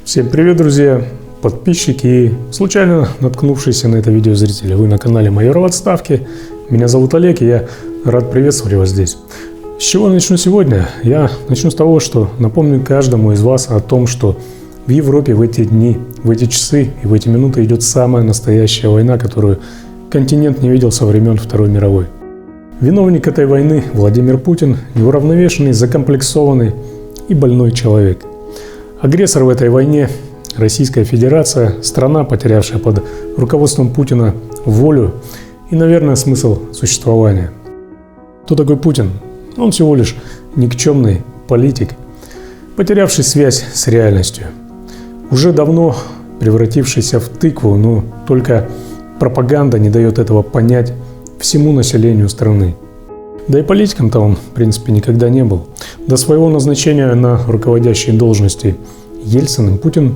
Всем привет, друзья, подписчики и случайно наткнувшиеся на это видео зрители. Вы на канале Майор в отставке. Меня зовут Олег, и я рад приветствовать вас здесь. С чего я начну сегодня? Я начну с того, что напомню каждому из вас о том, что в Европе в эти дни, в эти часы и в эти минуты идет самая настоящая война, которую континент не видел со времен Второй мировой. Виновник этой войны Владимир Путин, неуравновешенный, закомплексованный и больной человек. Агрессор в этой войне – Российская Федерация, страна, потерявшая под руководством Путина волю и, наверное, смысл существования. Кто такой Путин? Он всего лишь никчемный политик, потерявший связь с реальностью. Уже давно превратившийся в тыкву, но только пропаганда не дает этого понять всему населению страны. Да и политиком-то он, в принципе, никогда не был. До своего назначения на руководящие должности Ельциным Путин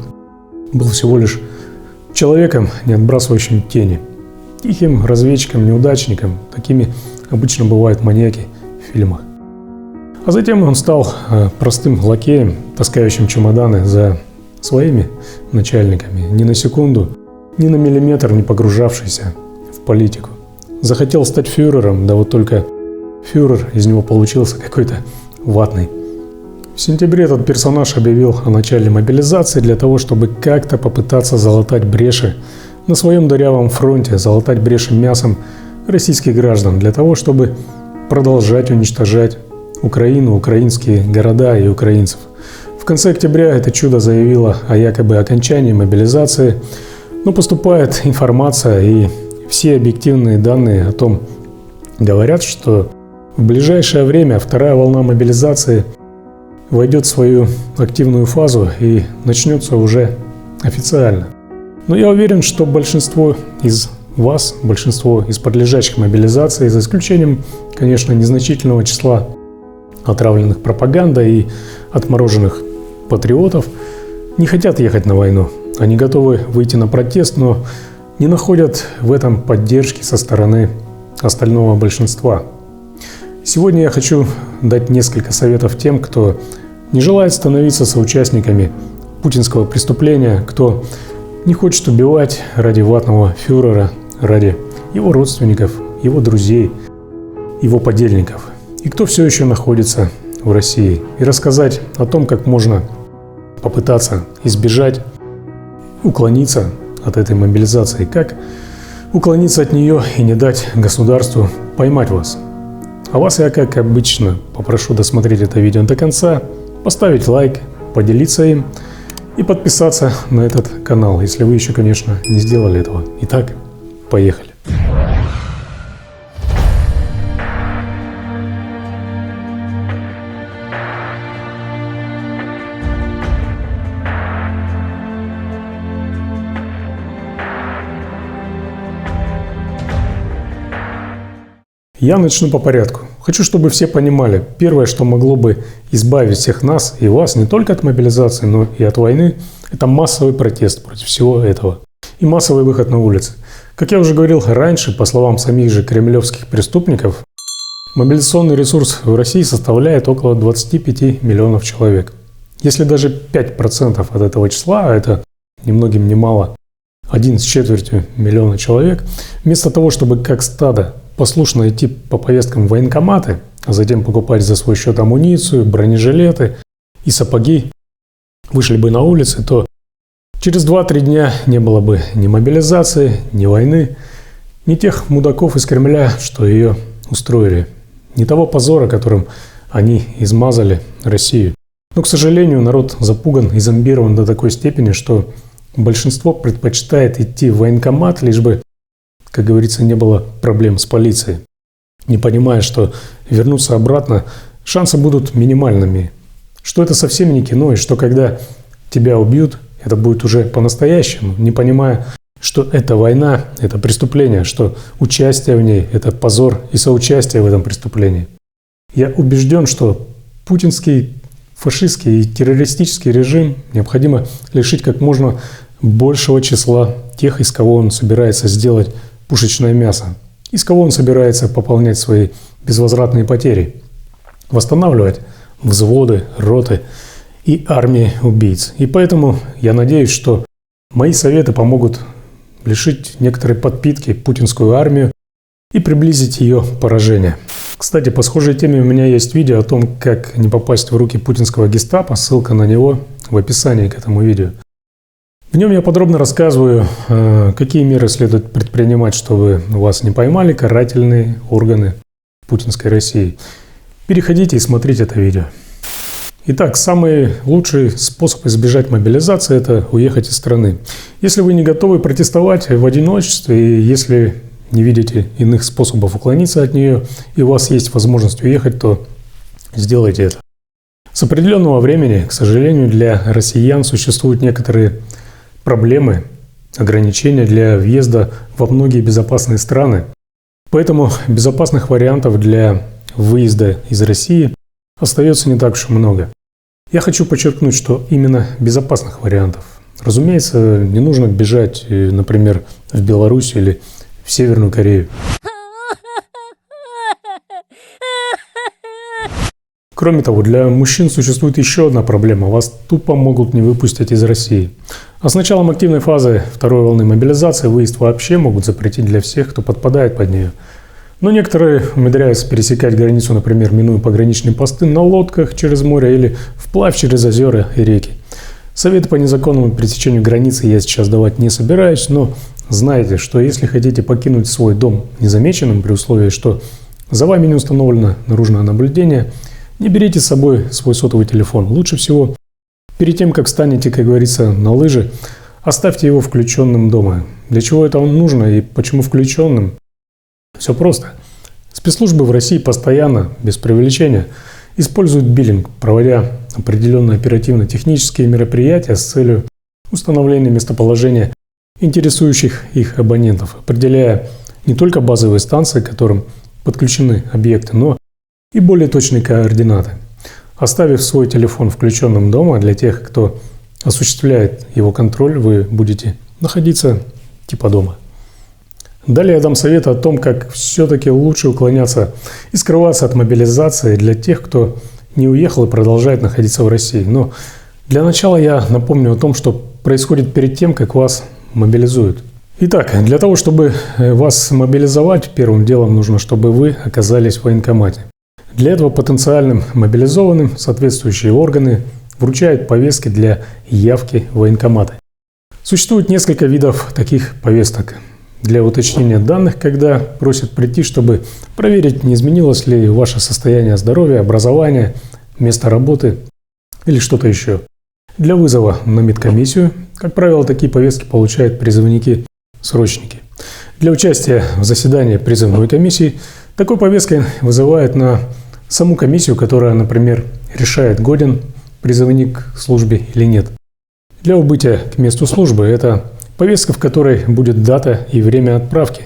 был всего лишь человеком, не отбрасывающим тени. Тихим разведчиком, неудачником. Такими обычно бывают маньяки в фильмах. А затем он стал простым лакеем, таскающим чемоданы за своими начальниками. Ни на секунду, ни на миллиметр не погружавшийся в политику. Захотел стать фюрером, да вот только фюрер из него получился какой-то ватный. В сентябре этот персонаж объявил о начале мобилизации для того, чтобы как-то попытаться залатать бреши на своем дырявом фронте, залатать бреши мясом российских граждан, для того, чтобы продолжать уничтожать Украину, украинские города и украинцев. В конце октября это чудо заявило о якобы окончании мобилизации, но поступает информация и все объективные данные о том говорят, что в ближайшее время вторая волна мобилизации войдет в свою активную фазу и начнется уже официально. Но я уверен, что большинство из вас, большинство из подлежащих мобилизации, за исключением, конечно, незначительного числа отравленных пропагандой и отмороженных патриотов, не хотят ехать на войну. Они готовы выйти на протест, но не находят в этом поддержки со стороны остального большинства. Сегодня я хочу дать несколько советов тем, кто не желает становиться соучастниками путинского преступления, кто не хочет убивать ради ватного фюрера, ради его родственников, его друзей, его подельников, и кто все еще находится в России. И рассказать о том, как можно попытаться избежать, уклониться от этой мобилизации, как уклониться от нее и не дать государству поймать вас. А вас я, как обычно, попрошу досмотреть это видео до конца, поставить лайк, поделиться им и подписаться на этот канал, если вы еще, конечно, не сделали этого. Итак, поехали. Я начну по порядку. Хочу, чтобы все понимали, первое, что могло бы избавить всех нас и вас не только от мобилизации, но и от войны, это массовый протест против всего этого и массовый выход на улицы. Как я уже говорил раньше, по словам самих же кремлевских преступников, мобилизационный ресурс в России составляет около 25 миллионов человек. Если даже 5% от этого числа, а это ни многим ни мало, 1,25 миллиона человек, вместо того, чтобы как стадо послушно идти по поездкам в военкоматы, а затем покупать за свой счет амуницию, бронежилеты и сапоги, вышли бы на улицы, то через 2-3 дня не было бы ни мобилизации, ни войны, ни тех мудаков из Кремля, что ее устроили, ни того позора, которым они измазали Россию. Но, к сожалению, народ запуган и зомбирован до такой степени, что большинство предпочитает идти в военкомат, лишь бы, как говорится, не было проблем с полицией, не понимая, что вернуться обратно шансы будут минимальными, что это совсем не кино, и что когда тебя убьют, это будет уже по-настоящему, не понимая, что это война, это преступление, что участие в ней – это позор и соучастие в этом преступлении. Я убежден, что путинский, фашистский и террористический режим необходимо лишить как можно большего числа тех, из кого он собирается сделать пушечное мясо, из кого он собирается пополнять свои безвозвратные потери, восстанавливать взводы, роты и армии убийц. И поэтому я надеюсь, что мои советы помогут лишить некоторой подпитки путинскую армию и приблизить ее поражение. Кстати, по схожей теме у меня есть видео о том, как не попасть в руки путинского гестапо. Ссылка на него в описании к этому видео. В нем я подробно рассказываю, какие меры следует предпринимать, чтобы вас не поймали карательные органы путинской России. Переходите и смотрите это видео. Итак, самый лучший способ избежать мобилизации – это уехать из страны. Если вы не готовы протестовать в одиночестве, и если не видите иных способов уклониться от нее, и у вас есть возможность уехать, то сделайте это. С определенного времени, к сожалению, для россиян существуют некоторые проблемы, ограничения для въезда во многие безопасные страны. Поэтому безопасных вариантов для выезда из России остается не так уж и много. Я хочу подчеркнуть, что именно безопасных вариантов. Разумеется, не нужно бежать, например, в Беларусь или в Северную Корею. Кроме того, для мужчин существует еще одна проблема. Вас тупо могут не выпустить из России. А с началом активной фазы второй волны мобилизации выезд вообще могут запретить для всех, кто подпадает под нее. Но некоторые умудряются пересекать границу, например, минуя пограничные посты на лодках через море или вплавь через озера и реки. Советы по незаконному пересечению границы я сейчас давать не собираюсь, но знайте, что если хотите покинуть свой дом незамеченным, при условии, что за вами не установлено наружное наблюдение, не берите с собой свой сотовый телефон. Лучше всего, перед тем, как встанете, как говорится, на лыжи, оставьте его включенным дома. Для чего это он нужно и почему включенным? Все просто. Спецслужбы в России постоянно, без преувеличения, используют биллинг, проводя определенные оперативно-технические мероприятия с целью установления местоположения интересующих их абонентов, определяя не только базовые станции, к которым подключены объекты, но и более точные координаты. Оставив свой телефон включенным дома, для тех, кто осуществляет его контроль, вы будете находиться типа дома. Далее я дам советы о том, как все-таки лучше уклоняться и скрываться от мобилизации для тех, кто не уехал и продолжает находиться в России. Но для начала я напомню о том, что происходит перед тем, как вас мобилизуют. Итак, для того, чтобы вас мобилизовать, первым делом нужно, чтобы вы оказались в военкомате. Для этого потенциальным мобилизованным соответствующие органы вручают повестки для явки в военкоматы. Существует несколько видов таких повесток. Для уточнения данных, когда просят прийти, чтобы проверить, не изменилось ли ваше состояние здоровья, образования, место работы или что-то еще. Для вызова на медкомиссию, как правило, такие повестки получают призывники-срочники. Для участия в заседании призывной комиссии такой повесткой вызывают на саму комиссию, которая, например, решает, годен призывник к службе или нет. Для убытия к месту службы это повестка, в которой будет дата и время отправки,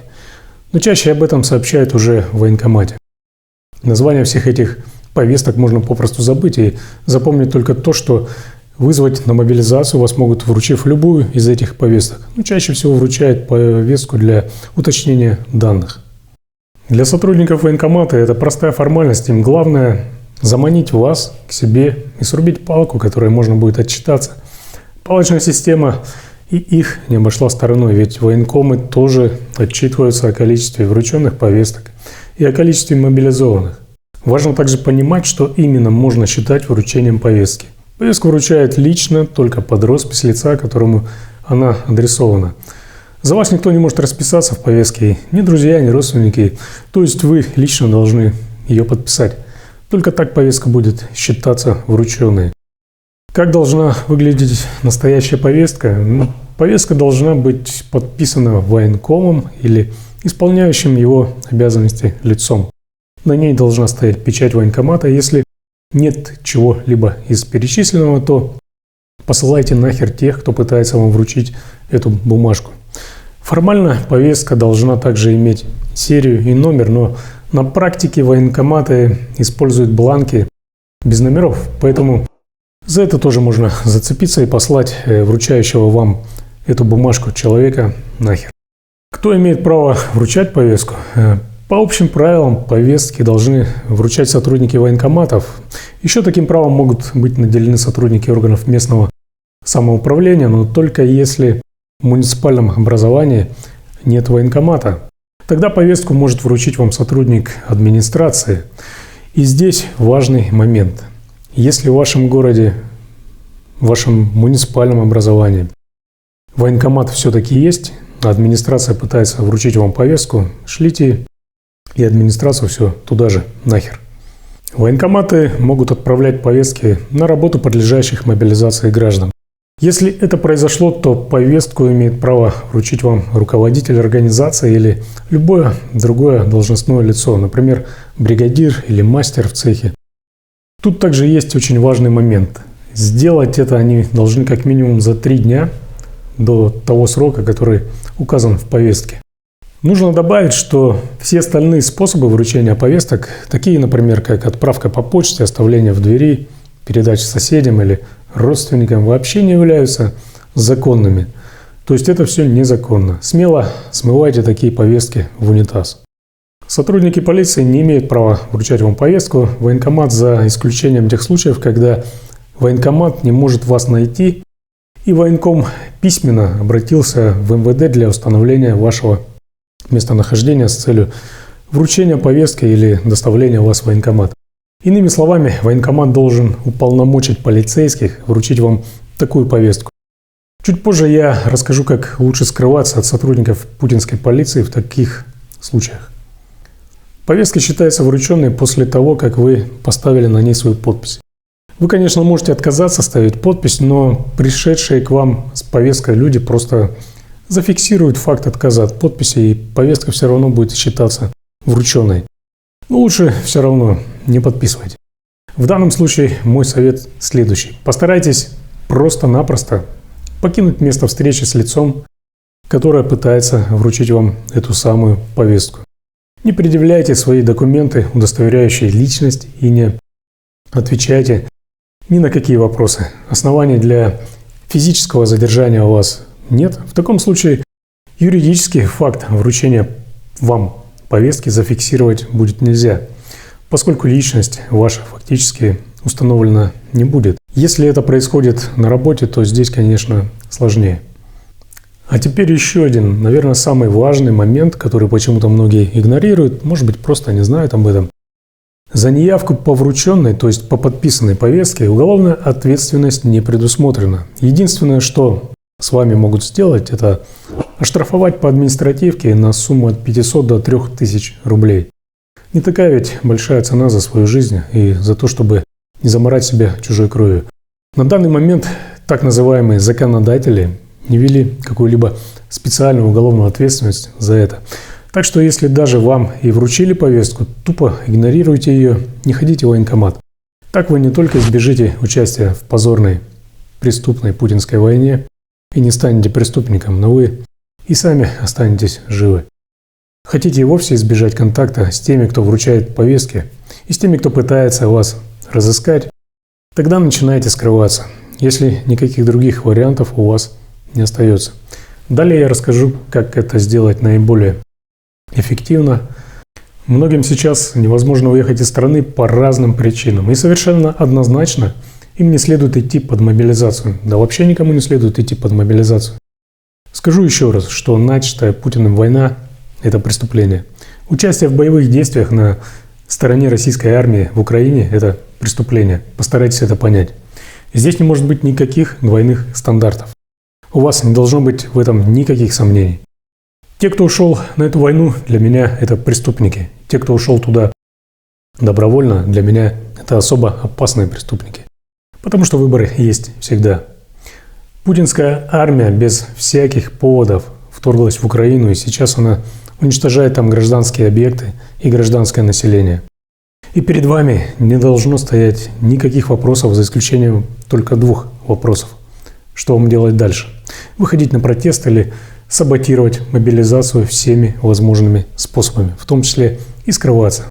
но чаще об этом сообщают уже в военкомате. Название всех этих повесток можно попросту забыть и запомнить только то, что вызвать на мобилизацию вас могут, вручив любую из этих повесток. Но чаще всего вручают повестку для уточнения данных. Для сотрудников военкомата это простая формальность. Им главное заманить вас к себе и срубить палку, которой можно будет отчитаться. Палочная система и их не обошла стороной, ведь военкомы тоже отчитываются о количестве врученных повесток и о количестве мобилизованных. Важно также понимать, что именно можно считать вручением повестки. Повестку вручают лично только под роспись лица, которому она адресована. За вас никто не может расписаться в повестке, ни друзья, ни родственники, то есть вы лично должны ее подписать. Только так повестка будет считаться врученной. Как должна выглядеть настоящая повестка? Повестка должна быть подписана военкомом или исполняющим его обязанности лицом. На ней должна стоять печать военкомата. Если нет чего-либо из перечисленного, то посылайте нахер тех, кто пытается вам вручить эту бумажку. Формально повестка должна также иметь серию и номер, но на практике военкоматы используют бланки без номеров, поэтому за это тоже можно зацепиться и послать вручающего вам эту бумажку человека нахер. Кто имеет право вручать повестку? По общим правилам повестки должны вручать сотрудники военкоматов. Еще таким правом могут быть наделены сотрудники органов местного самоуправления, но только если в муниципальном образовании нет военкомата. Тогда повестку может вручить вам сотрудник администрации. И здесь важный момент. Если в вашем городе, в вашем муниципальном образовании военкомат все-таки есть, а администрация пытается вручить вам повестку, шлите и администрацию все туда же, нахер. Военкоматы могут отправлять повестки на работу подлежащих мобилизации граждан. Если это произошло, то повестку имеет право вручить вам руководитель организации или любое другое должностное лицо, например, бригадир или мастер в цехе. Тут также есть очень важный момент. Сделать это они должны как минимум за 3 дня до того срока, который указан в повестке. Нужно добавить, что все остальные способы вручения повесток, такие, например, как отправка по почте, оставление в двери, передача соседям или родственникам, вообще не являются законными. То есть это все незаконно. Смело смывайте такие повестки в унитаз. Сотрудники полиции не имеют права вручать вам повестку в военкомат за исключением тех случаев, когда военкомат не может вас найти и военком письменно обратился в МВД для установления вашего местонахождения с целью вручения повестки или доставления вас в военкомат. Иными словами, военкомат должен уполномочить полицейских вручить вам такую повестку. Чуть позже я расскажу, как лучше скрываться от сотрудников путинской полиции в таких случаях. Повестка считается врученной после того, как вы поставили на ней свою подпись. Вы, конечно, можете отказаться ставить подпись, но пришедшие к вам с повесткой люди просто зафиксируют факт отказа от подписи, и повестка все равно будет считаться врученной. Но лучше все равно не подписывайте. В данном случае мой совет следующий. Постарайтесь просто-напросто покинуть место встречи с лицом, которое пытается вручить вам эту самую повестку. Не предъявляйте свои документы, удостоверяющие личность, и не отвечайте ни на какие вопросы. Оснований для физического задержания у вас нет. В таком случае юридический факт вручения вам повестки зафиксировать будет нельзя, поскольку личность ваша фактически установлена не будет. Если это происходит на работе, то здесь, конечно, сложнее. А теперь еще один, наверное, самый важный момент, который почему-то многие игнорируют, может быть, просто не знают об этом. За неявку по врученной, то есть по подписанной повестке, уголовная ответственность не предусмотрена. Единственное, что с вами могут сделать, это оштрафовать по административке на сумму от 500 до 3000 рублей. Не такая ведь большая цена за свою жизнь и за то, чтобы не заморать себя чужой кровью. На данный момент так называемые законодатели не ввели какую-либо специальную уголовную ответственность за это. Так что если даже вам и вручили повестку, тупо игнорируйте ее, не ходите в военкомат. Так вы не только избежите участия в позорной преступной путинской войне и не станете преступником, но вы и сами останетесь живы. Хотите и вовсе избежать контакта с теми, кто вручает повестки, и с теми, кто пытается вас разыскать, тогда начинайте скрываться, если никаких других вариантов у вас не остается. Далее я расскажу, как это сделать наиболее эффективно. Многим сейчас невозможно уехать из страны по разным причинам. И совершенно однозначно им не следует идти под мобилизацию. Да вообще никому не следует идти под мобилизацию. Скажу еще раз, что начатая Путиным война – это преступление. Участие в боевых действиях на стороне российской армии в Украине – это преступление. Постарайтесь это понять. Здесь не может быть никаких двойных стандартов. У вас не должно быть в этом никаких сомнений. Те, кто ушел на эту войну, для меня это преступники. Те, кто ушел туда добровольно, для меня это особо опасные преступники. Потому что выборы есть всегда. Путинская армия без всяких поводов вторглась в Украину, и сейчас она уничтожает там гражданские объекты и гражданское население. И перед вами не должно стоять никаких вопросов, за исключением только 2 вопросов. Что вам делать дальше? Выходить на протест или саботировать мобилизацию всеми возможными способами, в том числе и скрываться.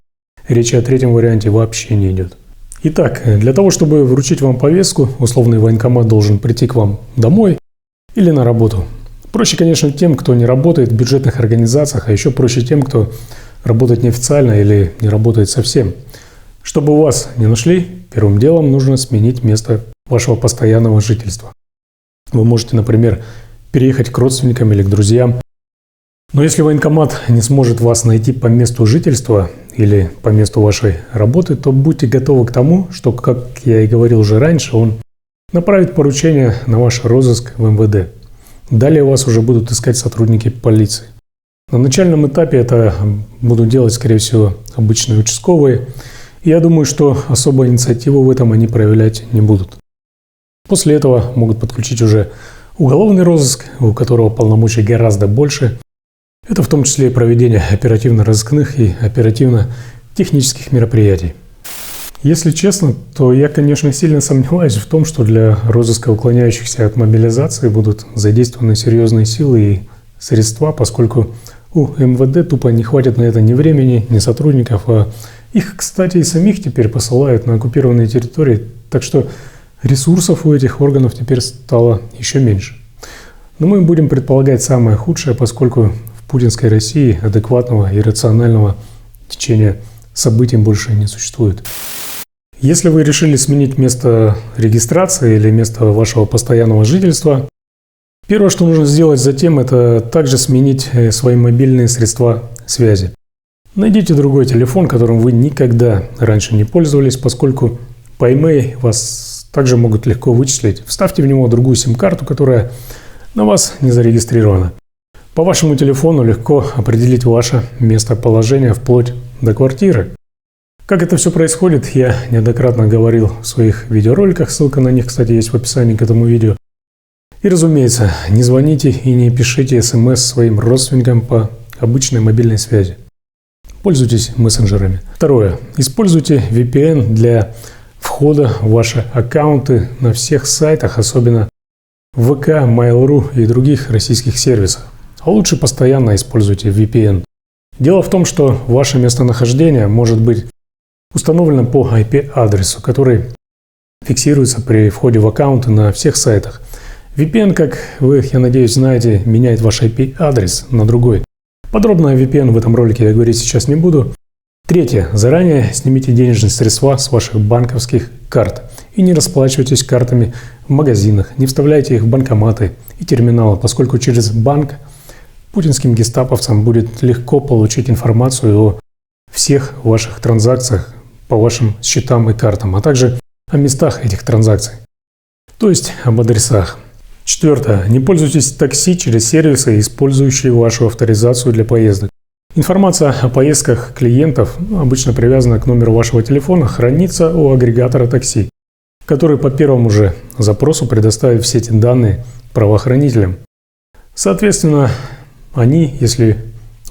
Речи о 3-м варианте вообще не идет. Итак, для того, чтобы вручить вам повестку, условный военкомат должен прийти к вам домой или на работу. Проще, конечно, тем, кто не работает в бюджетных организациях, а еще проще тем, кто работать неофициально или не работает совсем. Чтобы вас не нашли, первым делом нужно сменить место вашего постоянного жительства. Вы можете, например, переехать к родственникам или к друзьям. Но если военкомат не сможет вас найти по месту жительства или по месту вашей работы, то будьте готовы к тому, что, как я и говорил уже раньше, он направит поручение на ваш розыск в МВД. Далее вас уже будут искать сотрудники полиции. На начальном этапе это будут делать, скорее всего, обычные участковые. И я думаю, что особой инициативу в этом они проявлять не будут. После этого могут подключить уже уголовный розыск, у которого полномочий гораздо больше. Это в том числе и проведение оперативно-розыскных и оперативно-технических мероприятий. Если честно, то я, конечно, сильно сомневаюсь в том, что для розыска уклоняющихся от мобилизации будут задействованы серьезные силы и средства, поскольку у МВД тупо не хватит на это ни времени, ни сотрудников, а их, кстати, и самих теперь посылают на оккупированные территории, так что ресурсов у этих органов теперь стало еще меньше. Но мы будем предполагать самое худшее, поскольку в путинской России адекватного и рационального течения событий больше не существует. Если вы решили сменить место регистрации или место вашего постоянного жительства, первое, что нужно сделать затем, это также сменить свои мобильные средства связи. Найдите другой телефон, которым вы никогда раньше не пользовались, поскольку по e-mail вас также могут легко вычислить. Вставьте в него другую сим-карту, которая на вас не зарегистрирована. По вашему телефону легко определить ваше местоположение вплоть до квартиры. Как это все происходит, я неоднократно говорил в своих видеороликах, ссылка на них, кстати, есть в описании к этому видео. И, разумеется, не звоните и не пишите смс своим родственникам по обычной мобильной связи. Пользуйтесь мессенджерами. Второе. Используйте VPN для входа в ваши аккаунты на всех сайтах, особенно в ВК, Mail.ru и других российских сервисах. А лучше постоянно используйте VPN. Дело в том, что ваше местонахождение может быть установлено по IP-адресу, который фиксируется при входе в аккаунты на всех сайтах. VPN, как вы, я надеюсь, знаете, меняет ваш IP-адрес на другой. Подробно о VPN в этом ролике я говорить сейчас не буду. Третье. Заранее снимите денежные средства с ваших банковских карт и не расплачивайтесь картами в магазинах, не вставляйте их в банкоматы и терминалы, поскольку через банк путинским гестаповцам будет легко получить информацию о всех ваших транзакциях по вашим счетам и картам, а также о местах этих транзакций, то есть об адресах. Четвертое. Не пользуйтесь такси через сервисы, использующие вашу авторизацию для поездок. Информация о поездках клиентов, обычно привязана к номеру вашего телефона, хранится у агрегатора такси, который по первому же запросу предоставит все эти данные правоохранителям. Соответственно, они, если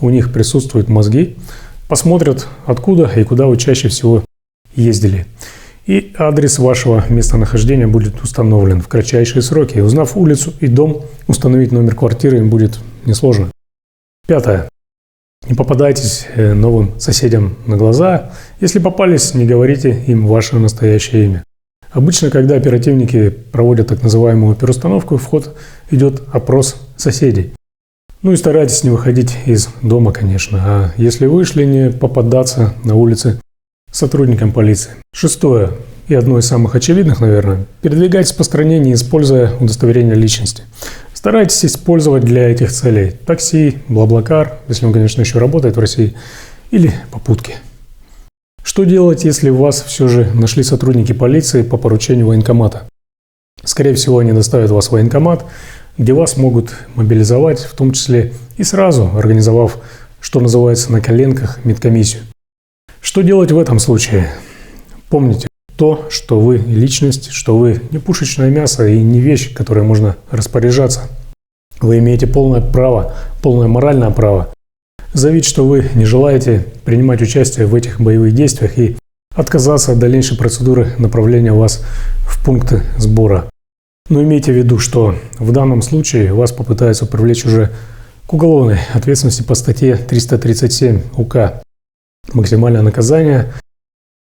у них присутствуют мозги, посмотрят, откуда и куда вы чаще всего ездили. И адрес вашего местонахождения будет установлен в кратчайшие сроки. Узнав улицу и дом, установить номер квартиры им будет несложно. Пятое. Не попадайтесь новым соседям на глаза. Если попались, не говорите им ваше настоящее имя. Обычно, когда оперативники проводят так называемую переустановку, в ход идет опрос соседей. Ну и старайтесь не выходить из дома, конечно. А если вышли, не попадаться на улице сотрудникам полиции. Шестое. И одно из самых очевидных, наверное. Передвигайтесь по стране, не используя удостоверение личности. Старайтесь использовать для этих целей такси, BlaBlaCar, если он, конечно, еще работает в России, или попутки. Что делать, если вас все же нашли сотрудники полиции по поручению военкомата? Скорее всего, они доставят вас в военкомат, где вас могут мобилизовать, в том числе и сразу, организовав, что называется, на коленках медкомиссию. Что делать в этом случае? Помните то, что вы личность, что вы не пушечное мясо и не вещь, которой можно распоряжаться. Вы имеете полное право, полное моральное право заявить, что вы не желаете принимать участие в этих боевых действиях и отказаться от дальнейшей процедуры направления вас в пункты сбора. Но имейте в виду, что в данном случае вас попытаются привлечь уже к уголовной ответственности по статье 337 УК. Максимальное наказание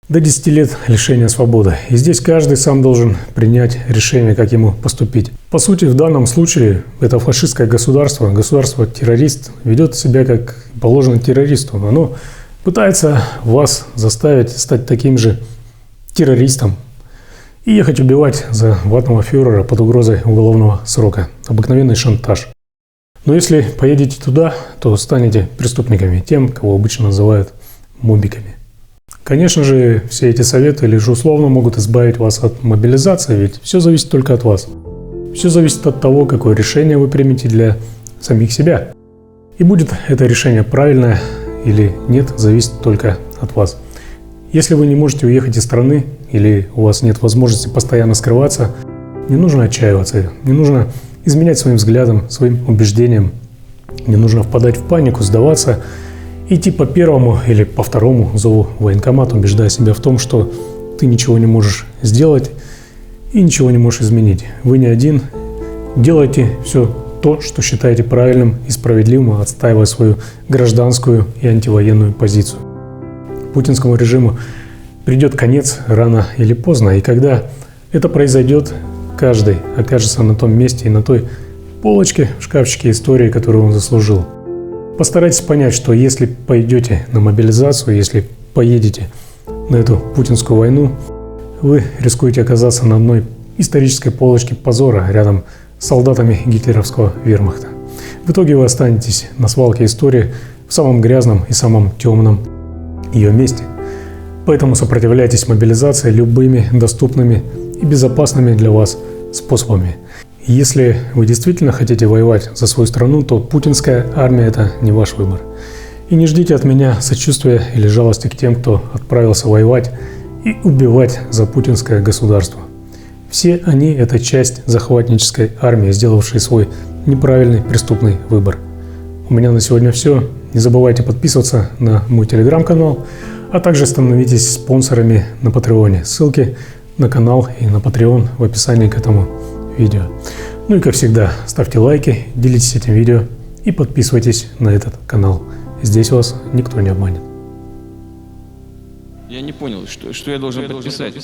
до 10 лет лишения свободы. И здесь каждый сам должен принять решение, как ему поступить. По сути, в данном случае это фашистское государство, государство-террорист, ведет себя как положено террористу. Оно пытается вас заставить стать таким же террористом и ехать убивать за ватного фюрера под угрозой уголовного срока. Обыкновенный шантаж. Но если поедете туда, то станете преступниками, тем, кого обычно называют мобиками. Конечно же, все эти советы лишь условно могут избавить вас от мобилизации, ведь все зависит только от вас. Все зависит от того, какое решение вы примете для самих себя. И будет это решение правильное или нет, зависит только от вас. Если вы не можете уехать из страны или у вас нет возможности постоянно скрываться, не нужно отчаиваться, не нужно изменять своим взглядам, своим убеждениям, не нужно впадать в панику, сдаваться, идти по первому или по второму зову военкомата, убеждая себя в том, что ты ничего не можешь сделать и ничего не можешь изменить. Вы не один. Делайте все то, что считаете правильным и справедливым, отстаивая свою гражданскую и антивоенную позицию. Путинскому режиму придет конец рано или поздно, и когда это произойдет, каждый окажется на том месте и на той полочке в шкафчике истории, которую он заслужил. Постарайтесь понять, что если пойдете на мобилизацию, если поедете на эту путинскую войну, вы рискуете оказаться на одной исторической полочке позора рядом с солдатами гитлеровского вермахта. В итоге вы останетесь на свалке истории в самом грязном и самом темном ее месте. Поэтому сопротивляйтесь мобилизации любыми доступными и безопасными для вас способами. Если вы действительно хотите воевать за свою страну, то путинская армия – это не ваш выбор. И не ждите от меня сочувствия или жалости к тем, кто отправился воевать и убивать за путинское государство. Все они – это часть захватнической армии, сделавшей свой неправильный преступный выбор. У меня на сегодня все. Не забывайте подписываться на мой телеграм-канал, а также становитесь спонсорами на Патреоне. Ссылки на канал и на Patreon в описании к этому видео. Ну и как всегда, ставьте лайки, делитесь этим видео и подписывайтесь на этот канал. Здесь вас никто не обманет. Я не понял, что я должен подписать.